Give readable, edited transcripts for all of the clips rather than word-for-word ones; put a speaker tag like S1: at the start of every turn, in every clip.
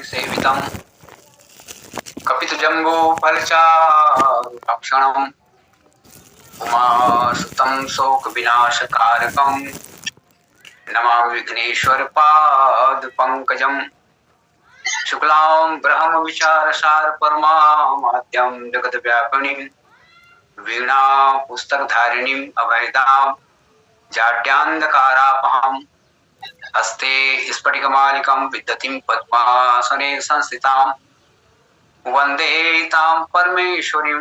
S1: सेवितम् कपितजम्बो फलचारुभक्षणम् उमासुतं शोकविनाशकारकम् नमामि विघ्नेश्वर पादपङ्कजम् शुक्लां ब्रह्मविचारसार परमाद्यं जगद्व्यापिनीं वीणा पुस्तकधारिणीम् अभयदां जाड्यान्धकारापहम् हस्ते स्फटिकमालिकं विदतीं पद्मासने संस्थितां वन्दे तां परमेश्वरीं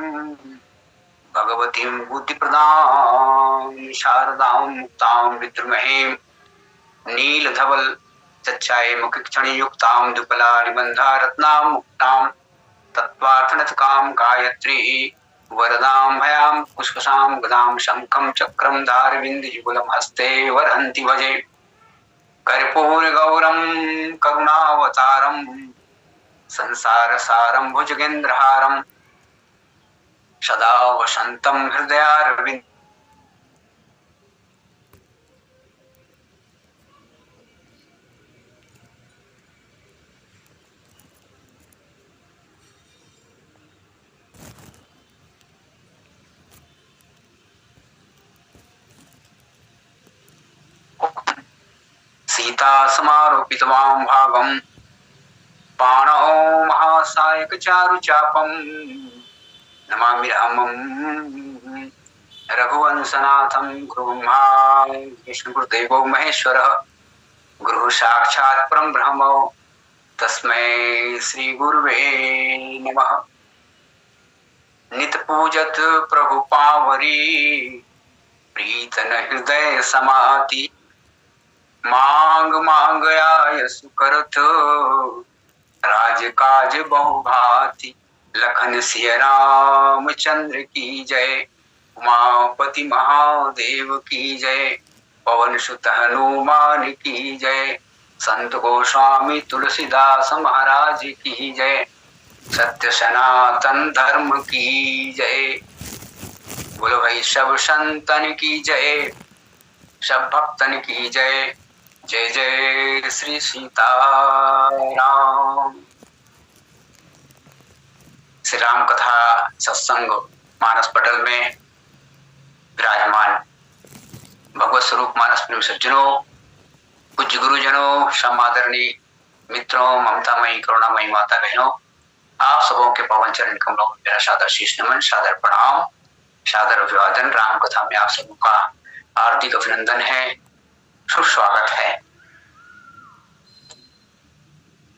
S1: भगवतीं बुद्धिप्रदां शारदां मुक्तां विद्रुमहें नीलधवल चच्चाये मुखक्षणयुक्तां दुपलानिबन्धा रत्नां मुक्तां तत्त्वार्थनतकां गायत्री वरदां भयां पुष्पसां गदां शङ्खं चक्रं धारविन्दयुगलं हस्ते वरहन्ति भजे कर्पूरगौरं करुणावतारं संसारसारं भुजगेन्द्रहारं सदा वसन्तं हृदयारविन्द सीता समारोपितवां भागं पाणौ महासायकचारुचापं नमामि रामं रघुवंशनाथं गुरुब्रह्मा विष्णुर्देवो महेश्वरः गुरुः साक्षात् परब्रह्म तस्मै श्रीगुरुवे नमः। नित पूजत प्रभु पावरी प्रीतन हृदय समाति मांग मांग आय सुकरत राज काज बहुभाति लखन सिय रामचंद्र की जय उमापति महादेव की जय पवन सुत हनुमान की जय संत गोस्वामी तुलसीदास महाराज की जय सत्य सनातन धर्म की जय बोलो भाई सब संतन की जय सब भक्तन की जय जय जय श्री सीताराम। श्री राम कथा सत्संग मानस पटल में विराजमान भगवत स्वरूप मानस प्रेम सज्जनों, पूज्य गुरुजनों, समादरणीय मित्रों, ममतामयी करुणामयी माता बहनों, आप सबों के पवन चरण कमलों में मेरा सादर शीश नमन, सादर प्रणाम, सादर अभिवादन। राम कथा में आप सबों का हार्दिक अभिनंदन है, सुस्वागत है।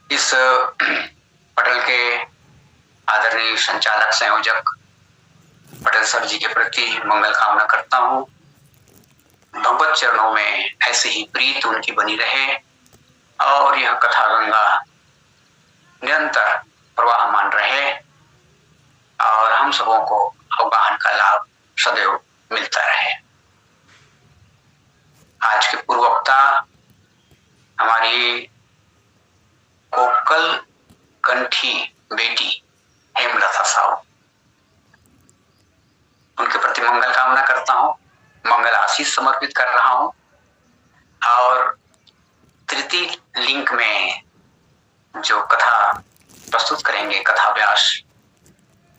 S1: इस पटल के आदरणीय संचालक संयोजक पटेल सर जी के प्रति मंगल कामना करता हूँ। भगवत चरणों में ऐसे ही प्रीत उनकी बनी रहे और यह कथा गंगा निरंतर प्रवाहमान रहे और हम सबों को अवगाहन का लाभ सदैव मिलता रहे। आज के पूर्व वक्ता हमारी कोकल कंठी बेटी हेमलता साहू, उनके प्रति मंगल कामना करता हूँ, मंगल आशीष समर्पित कर रहा हूँ। और तृतीय लिंक में जो कथा प्रस्तुत करेंगे, कथा व्यास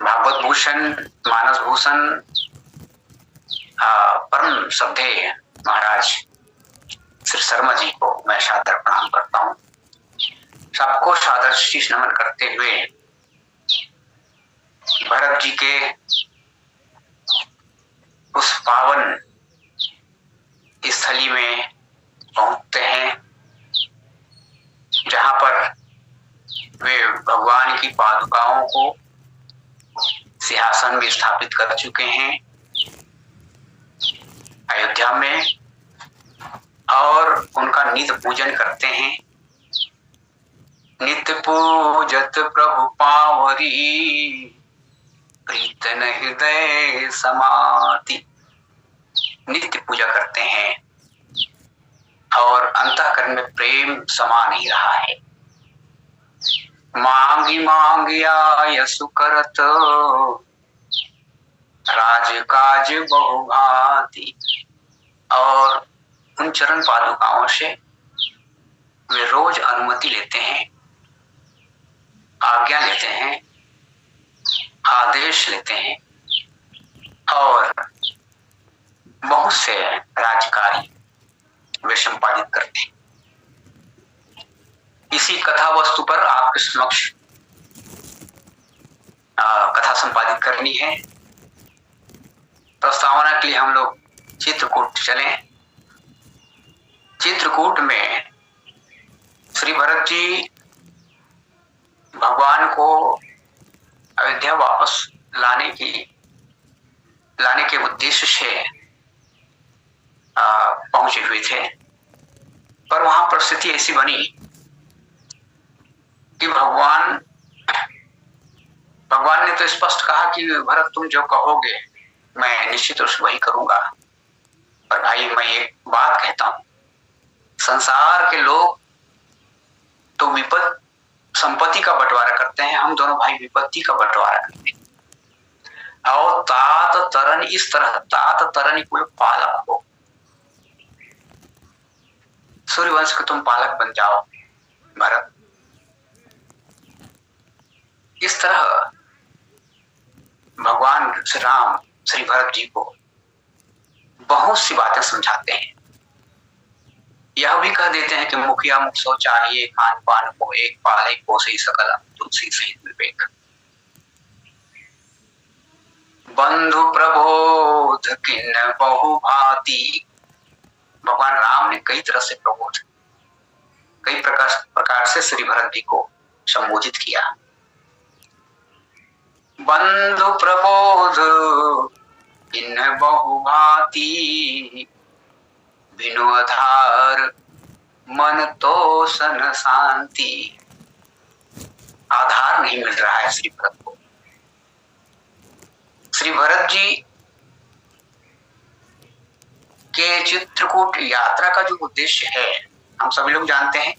S1: भागवत भूषण मानस भूषण परम श्रद्धेय महाराज श्री शर्मा जी को मैं सादर प्रणाम करता हूँ। सबको सादर शीश नमन करते हुए भरत जी के उस पावन स्थली में पहुंचते हैं जहां पर वे भगवान की पादुकाओं को सिंहासन में स्थापित कर चुके हैं अयोध्या में, और उनका नित्य पूजन करते हैं। नित्य पूजत प्रभु पावरी प्रीतन हृदय समाति, नित्य पूजा करते हैं और अंतःकरण में प्रेम समा नहीं रहा है। मांगी मांगी आय सुकरत राज काज बहुभांति, और उन चरण पादुकाओं से वे रोज अनुमति लेते हैं आज्ञा लेते हैं, आदेश लेते हैं और बहुत से राज्य कार्य वे संपादित करते हैं। इसी कथा वस्तु पर आपके समक्ष कथा संपादित करनी है। प्रस्तावना के लिए हम लोग चित्रकूट चले। चित्रकूट में श्री भरत जी भगवान को अयोध्या वापस लाने के उद्देश्य से पहुंचे हुए थे, पर वहां परिस्थिति ऐसी बनी कि भगवान ने तो स्पष्ट कहा कि भरत तुम जो कहोगे मैं निश्चित रूप से वही करूंगा। पर भाई मैं एक बात कहता हूं, संसार के लोग तो संपत्ति का बंटवारा करते हैं, हम दोनों भाई विपत्ति का बंटवारा करते हैं। और तात तरन इस तरह तात तरन कुल पालक हो, सूर्यवंश के तुम पालक बन जाओ भरत। इस तरह भगवान श्री राम श्री भरत जी को बहुत सी बातें समझाते हैं। यह भी कह देते हैं कि मुखिया मुख सो चाहिए, खान पान को एक पाले पोसे सकल तुलसी सहित विवेक। बंधु प्रबोध किन बहु भांति, भगवान राम ने कई तरह से प्रबोध, कई प्रकार से श्री भरत जी को संबोधित किया। बंधु प्रबोध किन बहु भांति, बिनु आधार मन तो सन शांति। आधार नहीं मिल रहा है श्री भरत को। श्री भरत जी के चित्रकूट यात्रा का जो उद्देश्य है हम सभी लोग जानते हैं।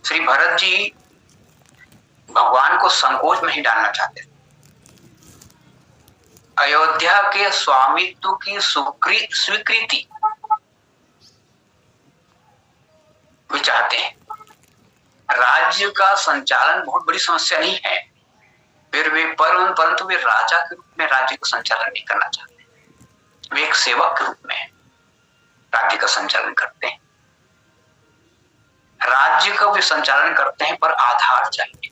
S1: श्री भरत जी भगवान को संकोच में ही डालना चाहते थे। अयोध्या के स्वामित्व की स्वीकृति वे चाहते हैं। राज्य का संचालन बहुत बड़ी समस्या नहीं है, फिर वे परंतु वे राजा के रूप में राज्य का संचालन नहीं करना चाहते। वे एक सेवक के रूप में राज्य का संचालन करते हैं। राज्य का वे संचालन करते हैं, पर आधार चाहिए,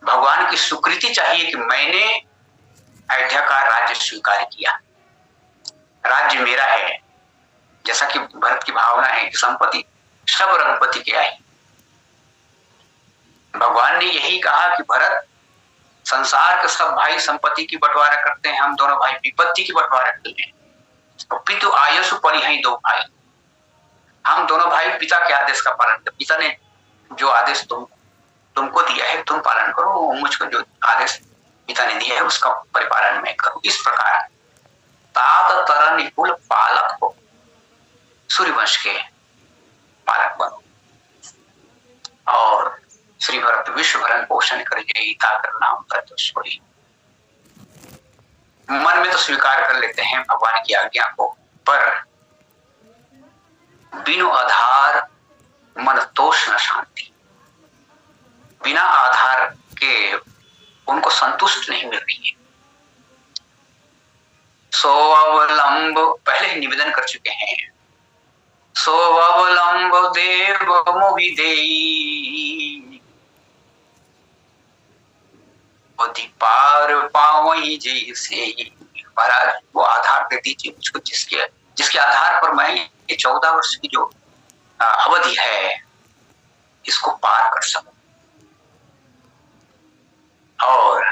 S1: भगवान की स्वीकृति चाहिए कि मैंने अयोध्या का राज्य स्वीकार किया, राज्य मेरा है। जैसा कि भरत की भावना है कि संपत्ति सब रघुपति के आई। भगवान ने यही कहा कि भरत संसार के सब भाई संपत्ति की बंटवारा करते हैं, हम दोनों भाई विपत्ति की बंटवारा करते हैं। पितु आयुष परिहै दो भाई, हम दोनों भाई पिता के आदेश का पालन करते। पिता ने जो आदेश तुमको दिया है तुम पालन करो, मुझको जो आदेश पिता ने दिया है उसका परिपालन मैं करूं। इस प्रकार तात तरन कुल पालक हो, सूर्यवंश के पालक बनो और श्री भरत विश्व भरण पोषण कर नाम तत्वश्वरी। मन में तो स्वीकार कर लेते हैं भगवान की आज्ञा को, पर बिनु आधार मन तोष न शांति। बिना आधार के उनको संतुष्ट नहीं मिल रही है। सो अवलंब पहले ही निवेदन कर चुके हैं। सो अवलंब देव मोहि देई, पार पावई जैसे। महाराज वो आधार दे दीजिए मुझको, जिसके आधार पर मैं ये 14 वर्ष की जो अवधि है इसको पार कर सकूं। और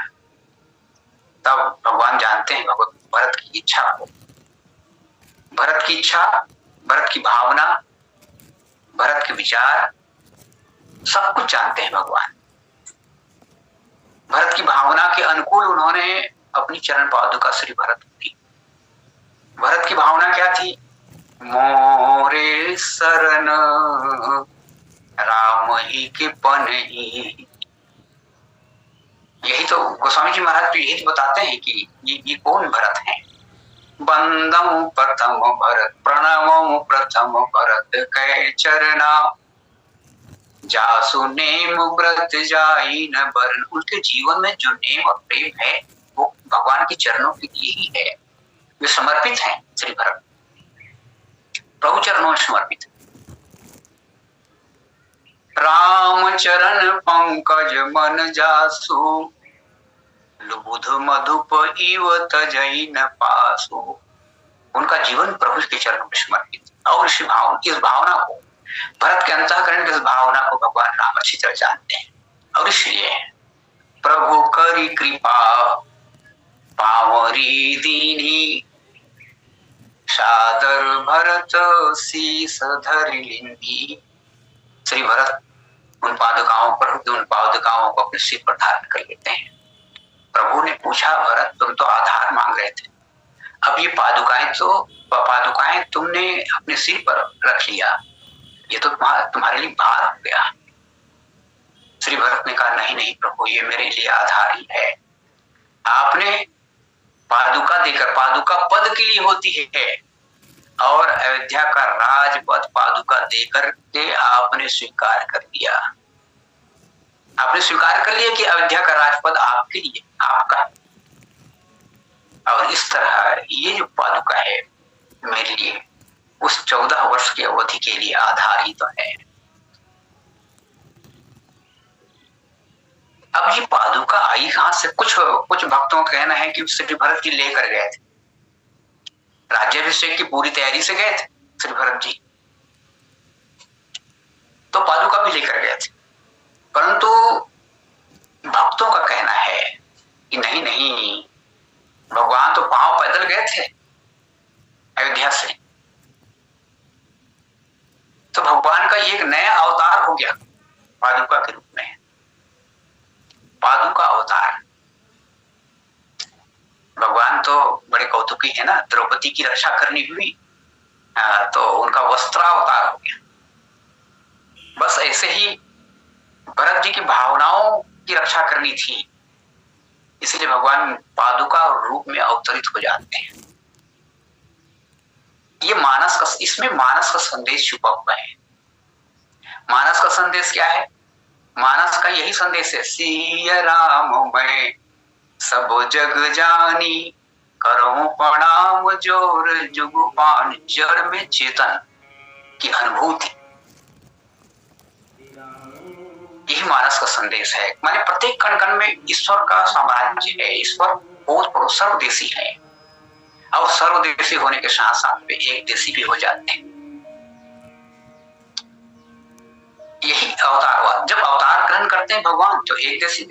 S1: तब भगवान जानते हैं भरत की इच्छा को, भरत की इच्छा, भरत की भावना, भरत के विचार, सब कुछ जानते हैं भगवान। भरत की भावना के अनुकूल उन्होंने अपनी चरण पादुका श्री भरत की। भरत की भावना क्या थी? मोरे शरण राम ही के पनहि। यही तो गोस्वामी जी महाराज तो यही तो बताते हैं कि ये कौन भरत है। बंदम प्रथम भरत, प्रणवम प्रथम भरत कै चरणा, जासु नेम व्रत जाई न बरन। उनके जीवन में जो नेम और प्रेम है वो भगवान के चरणों के लिए ही है। वे समर्पित हैं, श्री भरत प्रभु चरणों में समर्पित। राम चरण पंकज मन जासु, लुबुध मधुप इव तजई न पासु। उनका जीवन प्रभु के चरणों में समर्पित। और इस भावना को, भरत के अंतःकरण की इस भावना को भगवान राम अच्छी तरह जानते हैं। और इसलिए प्रभु करी कृपा पावरी दीनी, सादर भरत शीस धरि लिंगी। श्री भरत उन पादुकाओं को अपने सिर पर धारण कर लेते हैं। प्रभु ने पूछा, भरत तुम तो आधार मांग रहे थे, अब ये पादुकाएं तुमने अपने सिर पर रख लिया, ये तो तुम्हारे लिए भार हो गया। श्री भरत ने कहा, नहीं नहीं प्रभु, ये मेरे लिए आधार ही है। आपने पादुका देकर, पादुका पद के लिए होती है, और अयोध्या का राजपद पादुका देकर के आपने स्वीकार कर लिया। आपने स्वीकार कर लिया कि अयोध्या का राजपद आपके लिए, आपका। और इस तरह ये जो पादुका है मेरे लिए उस 14 वर्ष की अवधि के लिए आधार ही तो है। अब ये पादुका आई कहां से? कुछ भक्तों का कहना है कि श्री भरत जी लेकर गए थे, राज्याभिषेक की पूरी तैयारी से गए थे श्री भरत जी, तो पादुका भी लेकर गए थे। परंतु भक्तों का कहना है कि नहीं नहीं, भगवान तो पांव पैदल गए थे अयोध्या से, तो भगवान का एक नया अवतार हो गया पादुका के रूप में। पादुका अवतार, भगवान तो बड़े कौतुकी है ना, द्रौपदी की रक्षा करनी हुई तो उनका वस्त्रावतार हो गया। बस ऐसे ही भरत जी की भावनाओं की रक्षा करनी थी, इसलिए भगवान पादुका रूप में अवतरित हो जाते हैं। ये इसमें मानस का संदेश छुपा हुआ है। मानस का संदेश क्या है? मानस का यही संदेश है, सिया राम मैं सब जग जानी, करो प्रणाम जोर जुगुपान। जड़ में चेतन की अनुभूति, यही मानस का संदेश है। माने प्रत्येक कण कण में ईश्वर का साम्राज्य है, ईश्वर बहुत सर्वदेशी है, और सर्वदेशी होने के साथ साथ में एक देशी भी हो जाते हैं। यही अवतारवाद, जब अवतार ग्रहण करते हैं भगवान तो एक देशी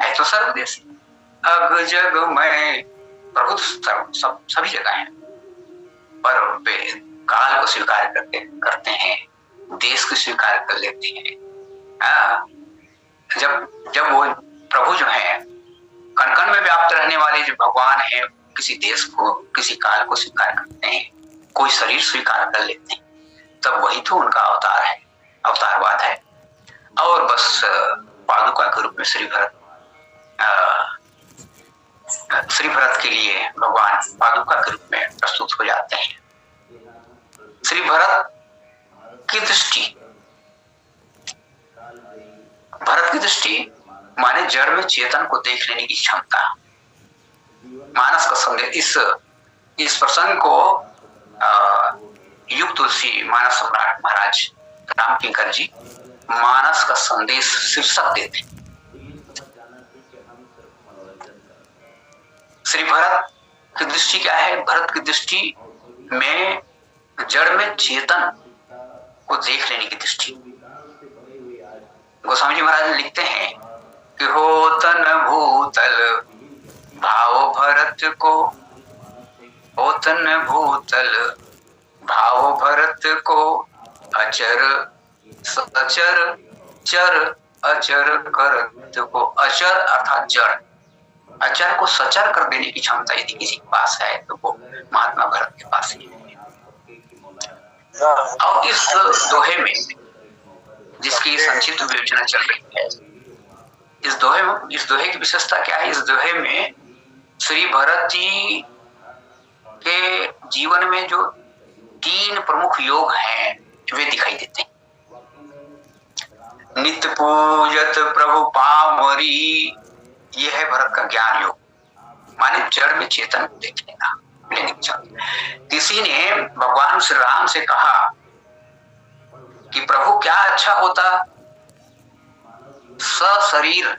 S1: है तो सर्वदेशी। अग जग में प्रभु सभी जगह है, पर वे काल को स्वीकार करते हैं, देश को स्वीकार कर लेते हैं। जब वो प्रभु जो है कण कण में व्याप्त रहने वाले जो भगवान है, किसी देश को, किसी काल को स्वीकार करते हैं, कोई शरीर स्वीकार कर लेते हैं, तब वही तो उनका अवतार है, अवतारवाद है। और बस पादुका के रूप में श्री भरत के लिए भगवान पादुका के रूप में प्रस्तुत हो जाते हैं। श्री भरत की दृष्टि माने जड़ में चेतन को देख लेने की क्षमता। मानस का संदेश, इस प्रसंग को युग तुलसी मानस सम्राट महाराज राम किंकर जी मानस का संदेश शीर्षक देते। श्री भरत की दृष्टि क्या है? भरत की दृष्टि में जड़ में चेतन को देख लेने की दृष्टि। गोस्वामी जी महाराज लिखते हैं कि हो तन भूतल भाव भरत को, हो तन भूतल भाव भरत को, अचर सचर चर अचर करत को। अचर अर्थात जड़, अचर को सचर कर देने की क्षमता यदि किसी के पास है तो वो महात्मा भरत के पास ही है। और इस दोहे में जिसकी संक्षिप्त विवेचना चल रही है, इस दोहे की विशेषता क्या है? इस दोहे में श्री भरत जी के जीवन में जो 3 प्रमुख योग हैं वे दिखाई देते हैं। नित्य पूजत प्रभु पामरी, ये है भरत का ज्ञान योग, माने जड़ में चेतन को देख लेना। किसी ने भगवान श्री राम से कहा कि प्रभु क्या अच्छा होता सशरीर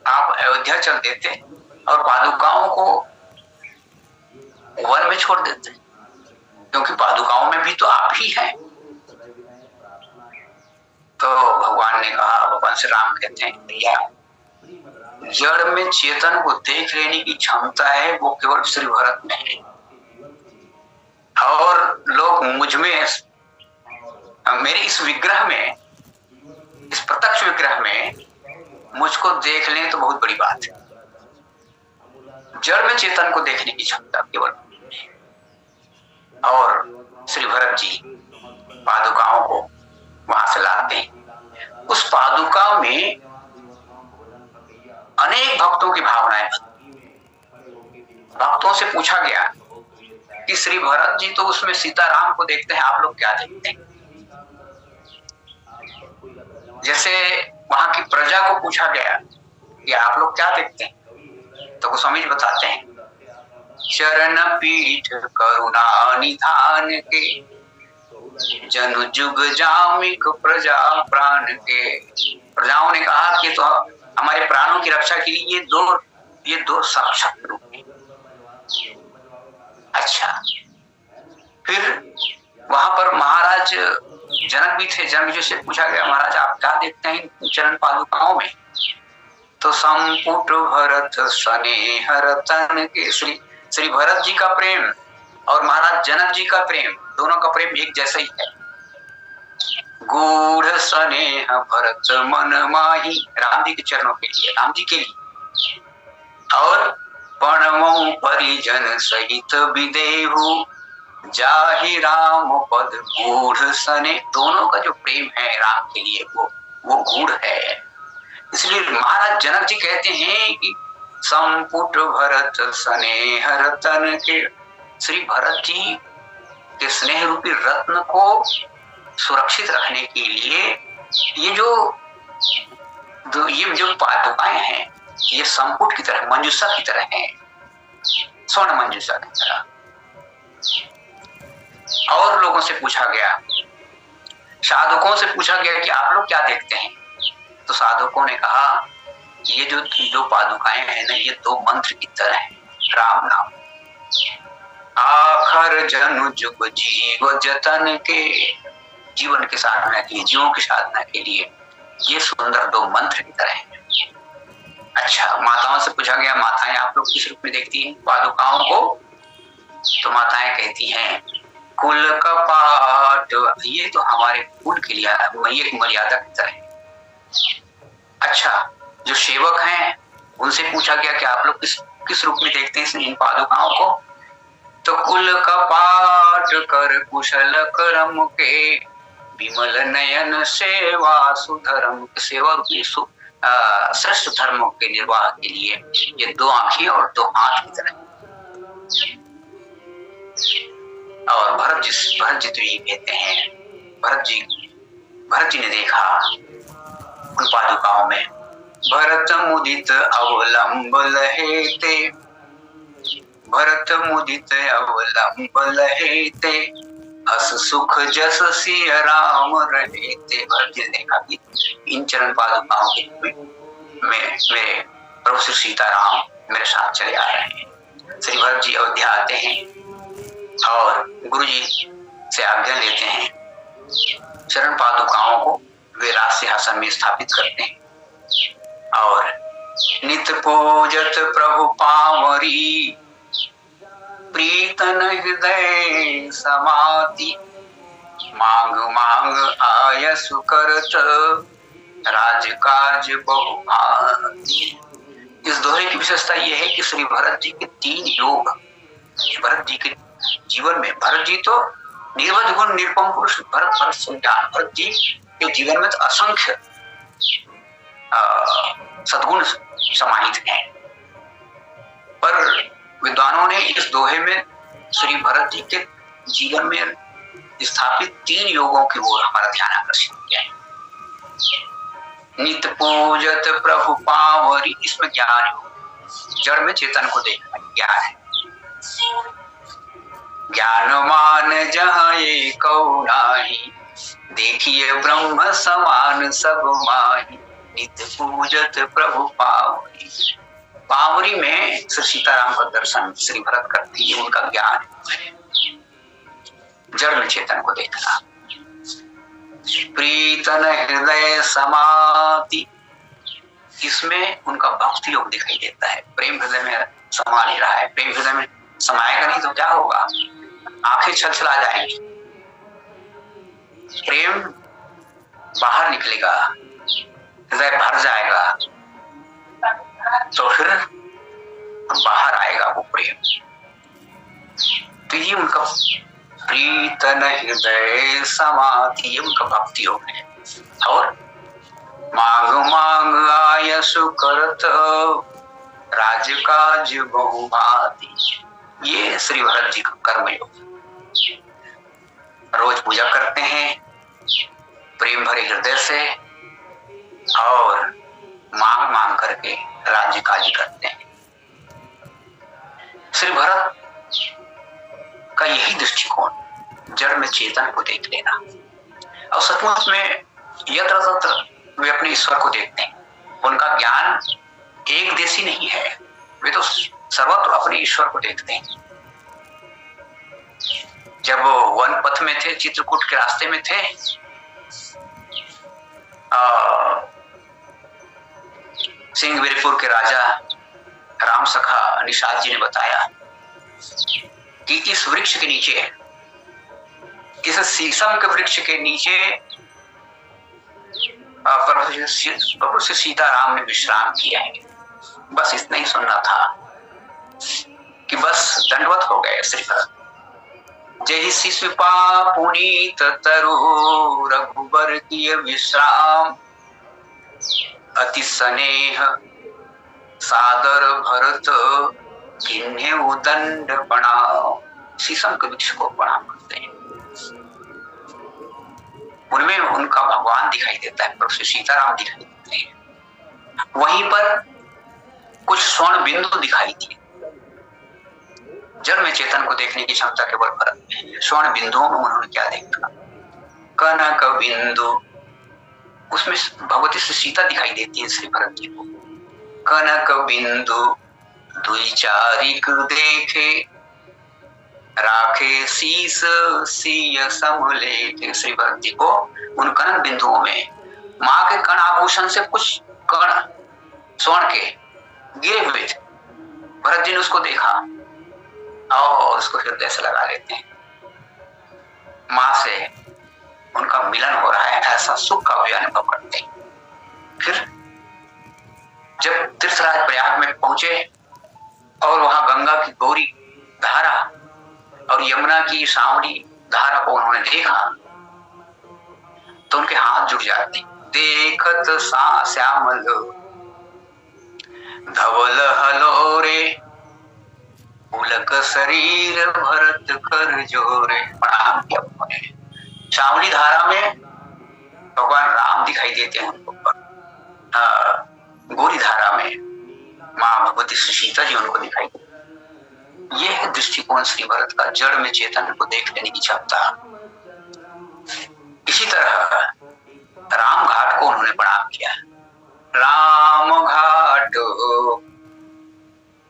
S1: आप अयोध्या चल देते और पादुकाओं को वन में छोड़ देते, क्योंकि पादुकाओं में भी तो आप ही हैं। तो भगवान ने कहा, भगवान श्री राम कहते हैं, भैया जड़ में चेतन को देख लेने की क्षमता है वो केवल श्री भरत में है, और लोग मुझ में, मेरे इस विग्रह में, इस प्रत्यक्ष विग्रह में मुझको देख लें तो बहुत बड़ी बात है। जड़ में चेतन को देखने की क्षमता केवल, और श्री भरत जी पादुकाओं को वहां से लाते हैं। उस पादुका में अनेक भक्तों की भावनाएं, भक्तों से पूछा गया कि श्री भरत जी तो उसमें सीताराम को देखते हैं, आप लोग क्या देखते हैं? जैसे वहां की प्रजा को पूछा गया कि आप लोग क्या देखते हैं, तो गोस्वामी जी बताते हैं, चरण पीठ करुणा निधान के, जनु जुग जामिक प्रजा प्राण के। प्रजाओं ने कहा कि तो हमारे प्राणों की रक्षा के लिए ये दो साक्षात रूप हैं। अच्छा, फिर वहां पर महाराज जनक भी थे। जनक जी से पूछा गया, महाराज आप क्या देखते हैं चरण पादुकाओं में? तो संपुट भरत स्नेह रतन के, श्री भरत जी का प्रेम और महाराज जनक जी का प्रेम, दोनों का प्रेम एक जैसा ही है। गूढ़ स्नेह भरत मन माही, राम जी के चरणों के लिए, राम जी के लिए। और पणमो परिजन सहित विदेहु, जाहि राम पद गूढ़ सने, दोनों का जो प्रेम है राम के लिए वो गूढ़ है। इसलिए महाराज जनक जी कहते हैं कि संपुट भरत स्नेह रतन के, श्री भरत जी के स्नेह रूपी रत्न को सुरक्षित रखने के लिए ये जो पादुकाएं हैं, ये संपुट की तरह, मंजूषा की तरह हैं, स्वर्ण मंजूषा की तरह। और लोगों से पूछा गया, साधुकों से पूछा गया कि आप लोग क्या देखते हैं? तो साधुकों ने कहा कि ये जो पादुकाएं हैं ना, ये दो मंत्र की तरह है, राम नाम। आखर जनु जुग जीव जतन के, जीवन की साधना के लिए, जीवों की साधना के लिए ये सुंदर दो मंत्र की तरह है। अच्छा, माताओं से पूछा गया, माताएं आप लोग किस रूप में देखती हैं पादुकाओं को? तो माताएं कहती हैं, कुल कपाट, ये तो हमारे कुल के लिए एक मर्यादा की तरह है। अच्छा, जो सेवक हैं उनसे पूछा गया कि आप लोग किस रूप में देखते हैं इन पादुकाओं को? तो कुल कपाट कर कुशल करम के, विमल नयन सेवा सुधर्म, सेवा रूपी श्रेष्ठ धर्मों के निर्वाह के लिए ये दो आंखें और दो हाथ की तरह। और भरत जी तो ये कहते हैं, भरत जी ने देखा उन पादुकाओं में, भरत मुदित अवलंब लहेते, भरत मुदित अवलंब लहेते, हस सुख जस सिय राम रहते। भरत जी ने देखा कि इन चरण पादुकाओं के मेरे प्रभु श्री सीताराम मेरे साथ चले आ रहे हैं। श्री भरत जी अयोध्या आते हैं और गुरु जी से आज्ञा लेते हैं, चरण पादुकाओं को वे राज सिंहासन में स्थापित करते हैं और नित्य पूजत प्रभु पावरी, प्रीतन हृदय समाति, मांग मांग आयस करत, राजकाज बहुभांति। इस दोहे की विशेषता यह है कि श्री भरत जी के 3 योग, भरत जी के जीवन में, भरत जी तो निर्वध गुण निरुपम पुरुष, भरत संज्ञान, भरत जी के जीवन में तो असंख्य सद्गुण समाहित हैं। पर विद्वानों ने इस दोहे में श्री भरत जी के जीवन में स्थापित 3 योगों की ओर हमारा ध्यान आकर्षित किया है। नित पूजत प्रभु पावरी, इसमें ज्ञान है, जड़ में चेतन को देखना ज्ञान है। ज्ञानमान जहाँ एक नाही, देखिए ब्रह्म समान सब माही, नित पूजत प्रभु पावरी। पावरी में श्री सीताराम का दर्शन श्री भरत करती है, उनका ज्ञान है, जड़ में चेतन को देखना। प्रीतन हृदय समाति, इसमें उनका भक्ति योग दिखाई देता है। प्रेम हृदय में समा नहीं रहा है, प्रेम हृदय में समाएगा नहीं तो क्या होगा, आंखें छलछला जाएंगी, प्रेम बाहर निकलेगा, हृदय भर जाएगा, तो फिर बाहर आएगा वो प्रेम। तो ये उनका प्रीतन हृदय समाधि, ये उनका भक्ति योग है। और मांग मांग आयसु करत राजकाज बहुभाति, ये श्री भरत जी का कर्म योग। रोज पूजा करते हैं प्रेम भरे हृदय से और मांग मांग करके राज्य काज करते हैं। श्री भरत का यही दृष्टिकोण, जड़ में चेतन को देख लेना। और सचमुच में यत्र तत्र वे अपने ईश्वर को देखते हैं, उनका ज्ञान एक देशी नहीं है, वे तो सर्वत्र अपने ईश्वर को देखते हैं। जब वो वन पथ में थे, चित्रकूट के रास्ते में थे, सिंहवीरपुर के राजा राम सखा निषाद जी ने बताया कि इस वृक्ष के नीचे, इस शीशम के वृक्ष के नीचे प्रभु से सीताराम ने विश्राम किया है। बस इतना ही सुनना था कि बस दंडवत हो गए श्री भरत। जय शिशुपा पुनीत तरु रघुबर किय विश्राम, अति स्नेह सादर भरत किन्हे दंड प्रणाम। शीशम के वृक्ष को प्रणाम करते हैं, उनमें उनका भगवान दिखाई देता है, प्रभु सीताराम दिखाई देते हैं। वहीं पर कुछ स्वर्ण बिंदु दिखाई दिए। जड़ में चेतन को देखने की क्षमता केवल भरत में है। स्वर्ण बिंदुओं में उन्होंने क्या देखा, कनक बिंदु, उसमें भगवती से सीता दिखाई देती है श्री भरत जी को। कनक बिंदु दुई चारिक देखे, राखे शीस सिय समलेखे। श्री भरत जी को उन कनक बिंदुओं में माँ के कण आभूषण से कुछ कण स्वर्ण के गिरे हुए थे। भरत जी ने उसको देखा और उसको हृदय से लगा लेते हैं। माँ से उनका मिलन हो रहा है, ऐसा सुख का वे अनुभव करते हैं। फिर जब तीर्थराज प्रयाग में पहुंचे और वहां गंगा की गौरी धारा और यमुना की सांवली धारा को उन्होंने देखा तो उनके हाथ जुड़ जाते। देखत सा श्यामल धवल हलोरे, पुलक शरीर भरत कर जोरे। प्रणाम किया उन्होंने। सांवली धारा में भगवान राम दिखाई देते हैं उनको, गौरी धारा में माँ भगवती सीता जी उनको दिखाई देती। यह है दृष्टिकोण श्री भरत का, जड़ में चेतन को देख लेने की क्षमता। इसी तरह राम घाट को उन्होंने प्रणाम किया। राम घाट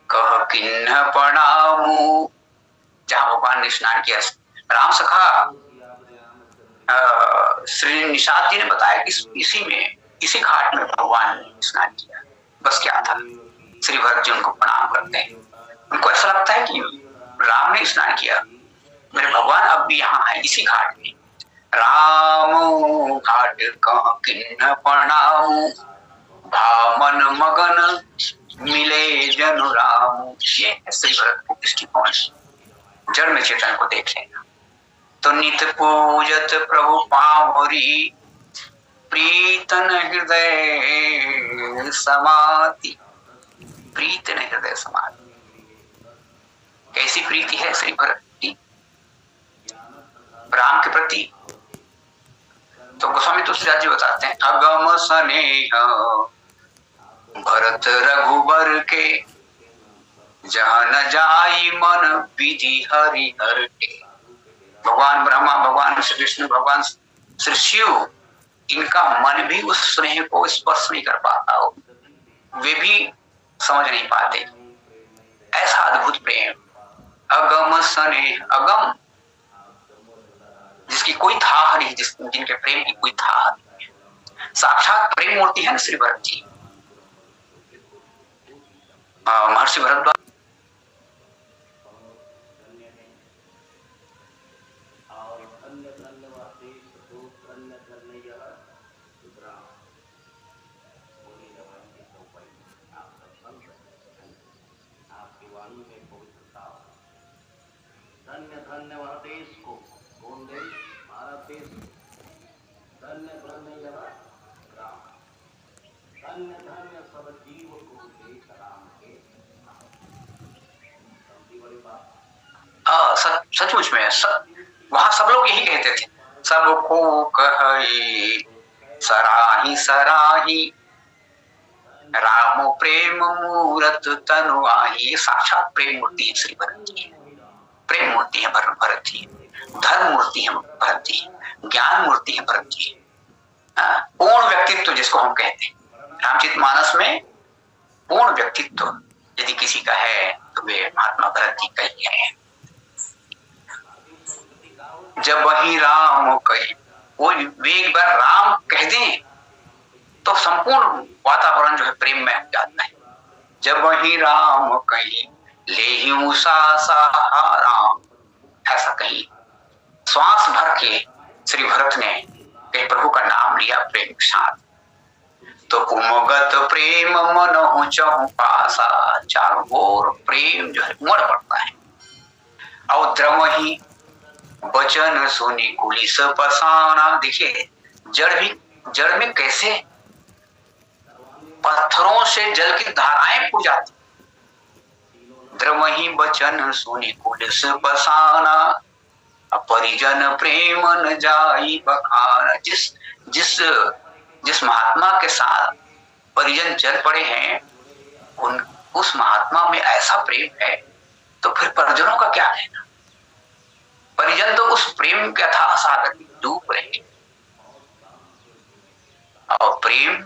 S1: कह किन्ह प्रणामू, जहां भगवान ने स्नान किया। राम सखा श्री निषाद जी ने बताया कि इसी घाट में भगवान ने स्नान किया। बस क्या था, श्री भरत जी उनको प्रणाम करते हैं। उनको ऐसा लगता है कि राम ने स्नान किया, मेरे भगवान अब भी यहाँ है इसी घाट में। राम घाट कह किन्ह प्रणामू, भामन मगन मिले जन राम। ये है श्री भरत को दृष्टिकोण, जड़ में चेतन को देख लेना। तो नित पूजत प्रभु पावरी, प्रीतन हृदय समाति। प्रीतन हृदय समाति, कैसी प्रीति है श्री भरत की राम के प्रति। तो गोस्वामी तुलसीदास जी बताते हैं, अगम स्नेह भरत रघुबर के, जहाँ न जाई मन विधि हरि हर के। भगवान ब्रह्मा, भगवान श्री विष्णु, भगवान श्री शिव, इनका मन भी उस स्नेह को स्पर्श नहीं कर पाता हो, वे भी समझ नहीं पाते। ऐसा अद्भुत प्रेम, अगम स्नेह, अगम जिसकी कोई था नहीं, जिनके प्रेम की कोई था नहीं, साक्षात प्रेम मूर्ति है ना श्री भरत जी। महर्षि भरद्वाज
S2: धन्य वह देश को, कौन देश? भारत देश। धन्य धन्य राम, धन्य धन्य सब जीव को देश राम के। बड़ी बात।
S1: सचमुच में वहां सब लोग यही कहते थे, सबको कहे सराही सराही, राम प्रेम मूरत तनु आही। साक्षात प्रेम मूर्ति है श्री भरत जी, प्रेम मूर्ति है भरत जी, धर्म मूर्ति है भरत जी, ज्ञान मूर्ति है भरत जी, पूर्ण व्यक्तित्व जिसको हम कहते हैं। रामचरितमानस में पूर्ण व्यक्तित्व यदि किसी का है तो वे महात्मा भरत जी का ही है। जब वही राम कहे, वो वे एक बार राम कह दें तो संपूर्ण वातावरण जो है प्रेम में हो जाता है। जब वही राम कहे ले राम, ऐसा कही श्वास भर के श्री भरत ने प्रभु का नाम लिया प्रेम के साथ। तो उमगत प्रेम मनहु चहु पासा, चारों ओर प्रेम जो है उमड़ पड़ता है। और द्रवही वचन सुनी कुलिस पसाना। देखिए जड़ में कैसे पत्थरों से जल की धाराएं फूट जाती। द्रवही वचन सुनी कुलिस पसाना, परिजन प्रेम न जाई बखाना। जिस महात्मा के साथ परिजन चल पड़े हैं, उस महात्मा में ऐसा प्रेम है तो फिर परिजनों का क्या कहना। परिजन तो उस प्रेम के अथाह सागर में डूब रहे। और प्रेम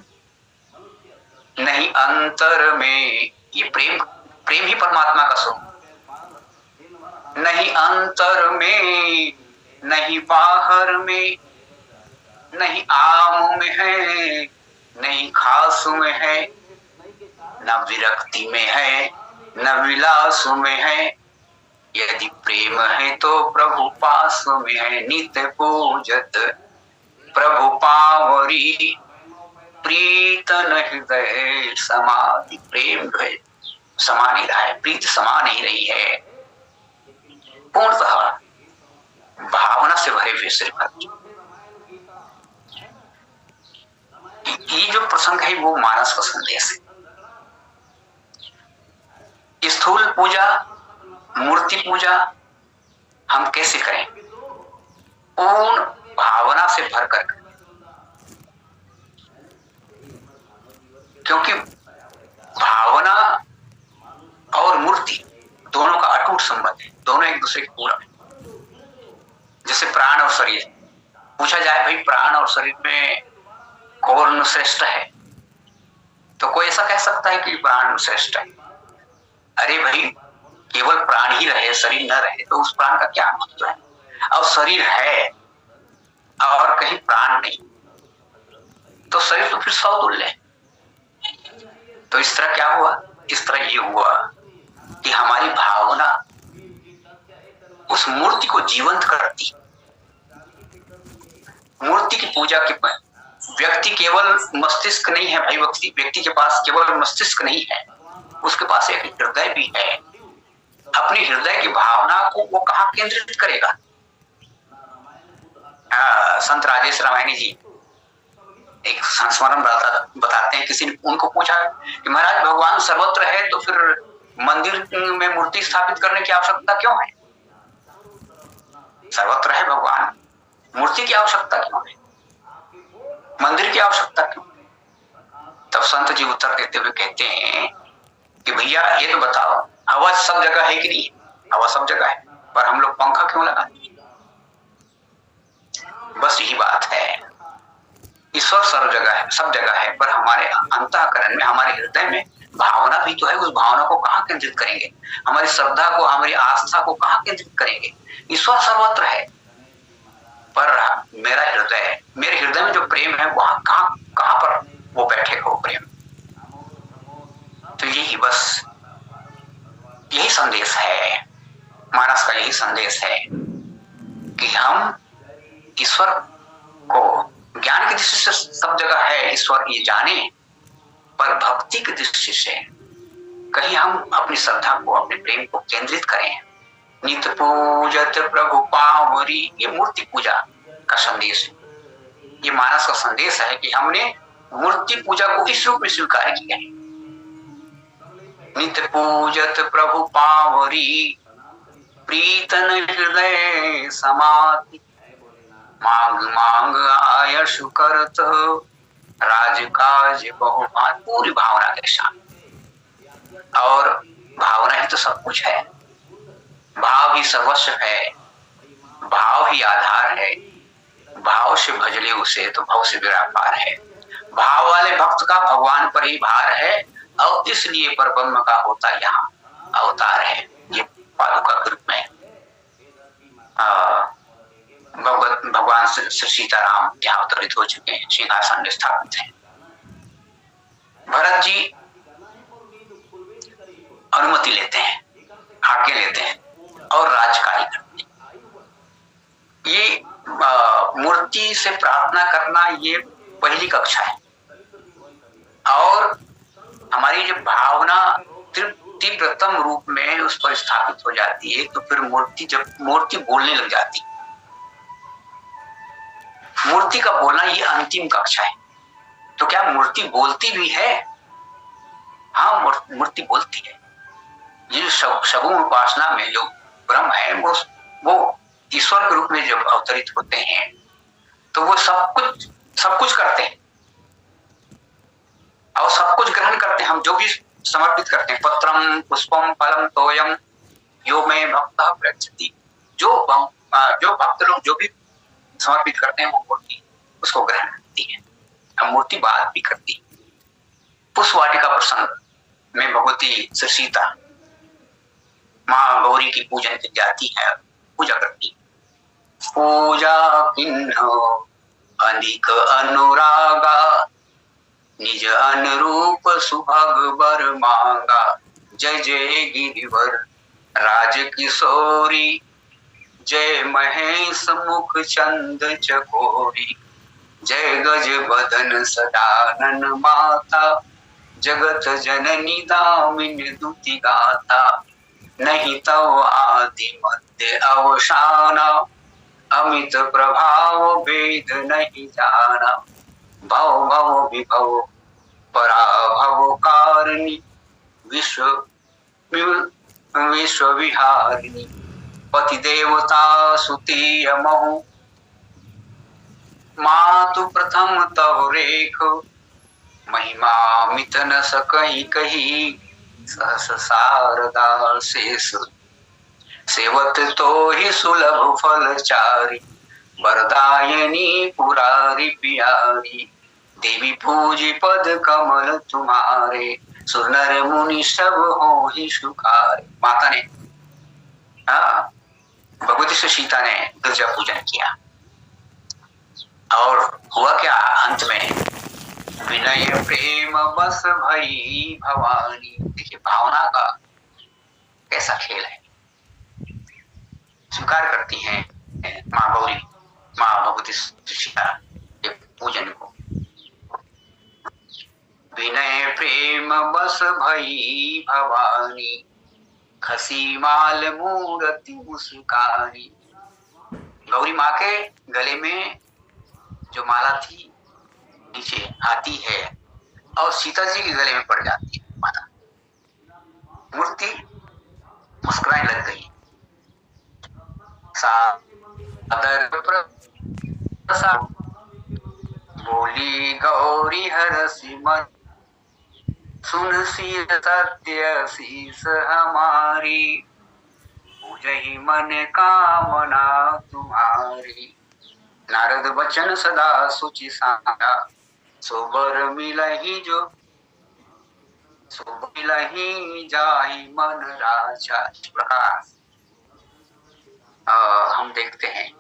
S1: नहीं अंतर में, ये प्रेम ही परमात्मा का स्वरूप। नहीं अंतर में, नहीं बाहर में, नहीं आम में है, नहीं खास में है, न विरक्ति में है, न विलास में है। यदि प्रेम है तो प्रभु पास में है। नित्य पूजत प्रभु पावरी, प्रीतन हृदय समाधि। प्रेम जो है समा नहीं रहा है, प्रीत समा नहीं रही है, पूर्णतः भावना से भरे हुए श्री भक्त। ये जो प्रसंग है वो मानस का संदेश है। स्थूल पूजा, मूर्ति पूजा हम कैसे करें? पूर्ण भावना से भर कर, क्योंकि भावना और मूर्ति दोनों का अटूट संबंध है, दोनों एक दूसरे के पूरक है। जैसे प्राण और शरीर, पूछा जाए भाई प्राण और शरीर में कौन श्रेष्ठ है, तो कोई ऐसा कह सकता है कि प्राण श्रेष्ठ है। अरे भाई केवल प्राण ही रहे, शरीर न रहे तो उस प्राण का क्या महत्व है। और शरीर है और कहीं प्राण नहीं, तो शरीर तो फिर सौतुल्य है। तो इस तरह क्या हुआ? इस तरह ये हुआ कि हमारी भावना उस मूर्ति को जीवंत करती। मूर्ति की पूजा के व्यक्ति केवल मस्तिष्क नहीं है भाई, व्यक्ति के पास केवल मस्तिष्क नहीं है, उसके पास एक हृदय भी है। अपनी हृदय की भावना को वो कहाँ केंद्रित करेगा? संत राजेश रामायणी जी एक संस्मरण बताते हैं। किसी ने उनको पूछा कि महाराज भगवान सर्वत्र है तो फिर मंदिर में मूर्ति स्थापित करने की आवश्यकता क्यों है? सर्वत्र है भगवान, मूर्ति की आवश्यकता क्यों है? मंदिर की आवश्यकता क्यों? तब संत जी उत्तर देते हुए कहते हैं कि भैया ये तो बताओ, हवा सब जगह है कि नहीं? हवा सब जगह है, पर हम लोग पंखा क्यों लगाते? बस यही बात है, ईश्वर सर्व जगह है, सब जगह है, पर हमारे अंतःकरण में, हमारे हृदय में भावना भी तो है। उस भावना को कहाँ केंद्रित करेंगे? हमारी श्रद्धा को, हमारी आस्था को कहाँ केंद्रित करेंगे? ईश्वर सर्वत्र है, पर मेरा हृदय, मेरे हृदय में जो प्रेम है वहां कहाँ पर वो बैठे हो प्रेम? तो यही बस, यही संदेश है मानस का, यही संदेश है कि हम ईश्वर को, ज्ञान की दृष्टि से सब जगह है ईश्वर ये जाने, पर भक्ति की दृष्टि से कहीं हम अपनी श्रद्धा को, अपने प्रेम को केंद्रित करें। नित्य पूजत प्रभु पावरी, ये मूर्ति पूजा का संदेश, ये मानस का संदेश है कि हमने मूर्ति पूजा को इस रूप में स्वीकार किया है। नित्य पूजत प्रभु पावरी, प्रीतन हृदय समाधि, मांग मांग आयश करत, राजकाज बहुमान, पूरी भावना के साथ। और भावना ही तो सब कुछ है, भाव ही सर्वस्व है, भाव ही आधार है। भाव से भजले उसे तो भव से बेड़ा पार है। भाव वाले भक्त का भगवान पर ही भार है, और इसलिए परब्रह्म का होता यहाँ अवतार है। ये पादुका के रूप में भगवान श्री सीताराम यहाँ अवतरित हो चुके हैं, सिंहासन में स्थापित हैं। भरत जी अनुमति लेते हैं, आज्ञा लेते हैं और राजकार्य करते हैं। ये मूर्ति से प्रार्थना करना ये पहली कक्षा है, और हमारी जो भावना तीव्रतम रूप में उस पर स्थापित हो जाती है, तो फिर मूर्ति, जब मूर्ति बोलने लग जाती, मूर्ति का बोलना ये अंतिम कक्षा है। तो क्या मूर्ति बोलती भी है? हाँ, मूर्ति बोलती है। ये सगुण उपासना में जो ब्रह्म है वो ईश्वर के रूप में जब अवतरित होते हैं, तो वो सब कुछ करते हैं और सब कुछ ग्रहण करते हैं। हम जो भी समर्पित करते हैं, पत्रम पुष्पम फलम तोयम यो में भक्तः प्रयच्छति, जो भक्त लोग जो भी समर्पित करते हैं वो मूर्ति उसको ग्रहण करती है। अब मूर्ति बात भी करती है। पुष्प वाटिका प्रसंग में भगवती श्री सीता माँ गौरी की पूजन की जाती है, पूजा करती है। पूजा किन्ह अनिक अनुरागा, निज अनुरूप सुभग बर मांगा। जय जय गिरिवर राज किशोरी, जय महेश मुख चंद चकोरी। जय गज बदन सदानन माता, जगत जननी दामिनी दुति गाता। नहीं तव आदि मध्य अवसाना, अमित प्रभाव वेद नहीं जाना। भव भव विभव पराभव कारिणी, विश्व विहारिणी। पति देवता सुतीय महु, मातु प्रथम तव रेख। महिमा मित न सकहि कही, सहस शारदा शेष। सेवत तो ही सुलभ फल चारी, वरदायनी पुरारी प्यारी। देवी पूजी पद कमल तुम्हारे, सुर नर मुनि सब हो ही सुखारे। माता ने, भगवती से सीता ने गिरजा पूजन किया, और हुआ क्या अंत में? विनय प्रेम बस भई भवानी। देखिए भावना का कैसा खेल है। स्वीकार करती हैं माँ गौरी, माँ भगवती सीता के पूजन को। विनय प्रेम बस भई भवानी, खसी माल मूर्ति मुस्कानी। गौरी माँ के गले में जो माला थी नीचे आती है और सीता जी के गले में पड़ जाती है माला। मूर्ति मुस्कुराने लग गई। सादर प्रसाद बोली गौरी हरसि मन, सुन सी सत्य शीस हमारी, पूजहि मन कामना तुम्हारी। नारद बचन सदा सुचि सारा, सोबर मिलहि जो, सो मिलहि जाहि मन राजा। इस प्रकार हम देखते हैं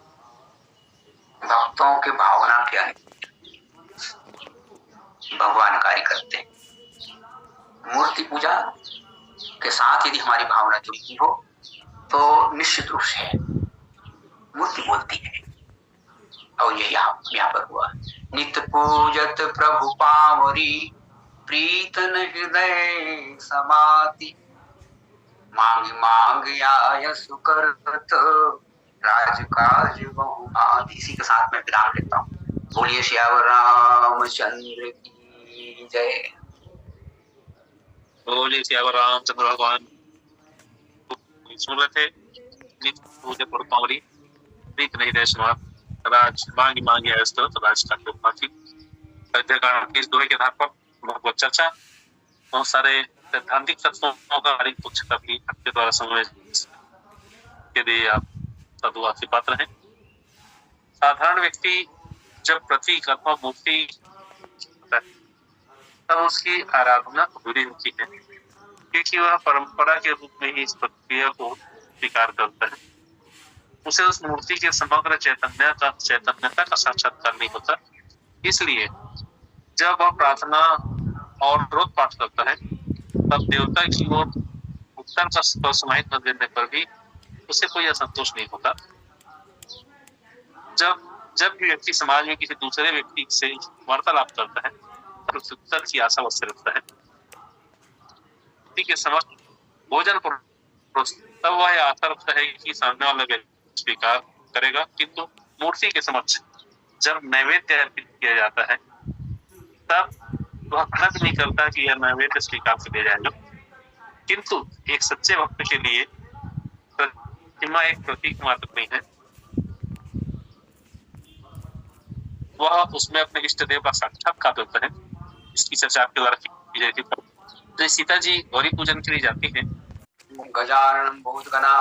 S1: भक्तों के भावना के अनुरूप भगवान कार्य करते हैं। मूर्ति पूजा के साथ यदि हमारी भावना जुड़ी हो तो निश्चित रूप से मूर्ति बोलती है। और ये यहाँ पर हुआ, नित्य पूजत प्रभु पावरी, प्रीतन हृदय समाति, मांग मांग आय सुकरत, राजकाज बहुभांति। इसी के साथ मैं विराम लेता हूँ। बोलिए सियावर रामचंद्र की जय।
S3: बोलिए सियावर रामचंद्र भगवान। सुन रहे थे नित्य पूजत प्रभु पावरी, प्रीत नहीं दे समात, राज मांगी मांगी आयस तो राज का बहुभांति। अयोध्याकांड के इस दोहे के आधार पर भगवत चर्चा, बहुत सारे सैद्धांतिक तत्वों का हरिक पुच्छ करके आपके द्वारा समझ के लिए आप सदुआसी पात्र हैं। साधारण व्यक्ति जब प्रतीक अथवा मूर्ति तब उसकी आराधना अधूरी होती है, क्योंकि वह परंपरा के रूप में ही इस प्रक्रिया को स्वीकार करता है। उसे उस मूर्ति के समग्र चैतन्यता का साक्षात्कार नहीं होता। इसलिए जब वह प्रार्थना और रोध पाठ करता है तब देवता की ओर उत्तर का समाहित न देने पर भी उसे कोई असंतोष नहीं होता। जब भी व्यक्ति समाज में किसी दूसरे व्यक्ति से वार्तालाप करता है तो उत्तर की आशा अवश्य रखता है। व्यक्ति के समक्ष भोजन तब वह आशा रखता है कि सामने वाला व्यक्ति स्वीकार करेगा, किंतु मूर्ति के समक्ष जब नैवेद्य अर्पित किया जाता है तब वह खर्च नहीं करता कि यह नैवेद्य स्वीकार कर लिया जाएगा। किंतु एक सच्चे भक्त के लिए प्रतिमा एक प्रतीक मात्र नहीं है, वह उसमें अपने इष्ट देव का साक्षात्कार करता है। इसकी चर्चा आपके द्वारा की जाती है। तो सीता जी गौरी पूजन के लिए जाती है।
S1: गजानन बहुत गणा